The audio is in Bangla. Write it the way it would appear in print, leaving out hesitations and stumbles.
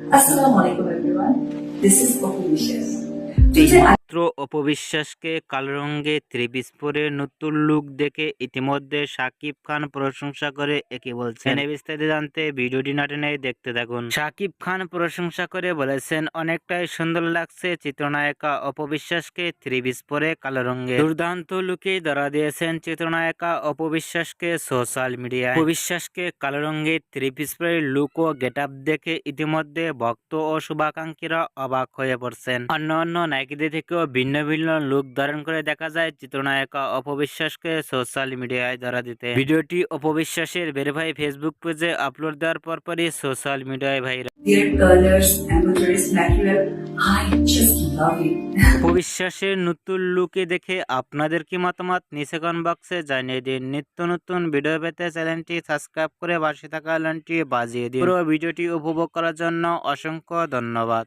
Assalamualaikum everyone. This is Poppy Wishes. এই Today মাত্র অপবিশ্বাসকে কালো রঙে থ্রি পিস পরে নতুন লুক দেখে ইতিমধ্যে শাকিব খান প্রশংসা করে একে বলছেন। বিস্তারিত জানতে ভিডিওটি না টেনে দেখতে থাকুন। শাকিব খান প্রশংসা করে বলেছেন, অনেকটাই সুন্দর লাগছে চিত্রনায়িকা অপবিশ্বাসকে থ্রি পিস পরে কালো রঙে। দুর্দান্ত লুকে ধরা দিয়েছেন চিত্রনায়িকা অপবিশ্বাসকে সোশ্যাল মিডিয়ায়। অপবিশ্বাসকে কালো রঙে থ্রি পিস পরে লুক ও গেট আপ দেখে ইতিমধ্যে ভক্ত ও শুভাকাঙ্ক্ষীরা অবাক হয়ে পড়ছেন। অন্য নায়িকাদের থেকেও ভিন্ন ভিন্ন লুক ধারণ করে দেখা যায় চিত্রনায়িকা অপবিশ্বাসকে সোশ্যাল মিডিয়ায় ধরা দিতে। ভিডিওটি অপবিশ্বাসের ভেরিফাই ফেসবুক পেজে আপলোড দেওয়ার পরপরই সোশ্যাল মিডিয়ায় viral. their colors and the dress material, I just love it. অপবিশ্বাসের নতুন লুকে দেখে আপনাদের কি মতামত নিচে কমেন্ট বক্সে জানিয়ে দিন। নিত্য নতুন ভিডিও পেতে চ্যানেলটি সাবস্ক্রাইব করে পাশে থাকা আইকনটি বাজিয়ে দিন। পুরো ভিডিওটি উপভোগ করার জন্য অসংখ্য ধন্যবাদ।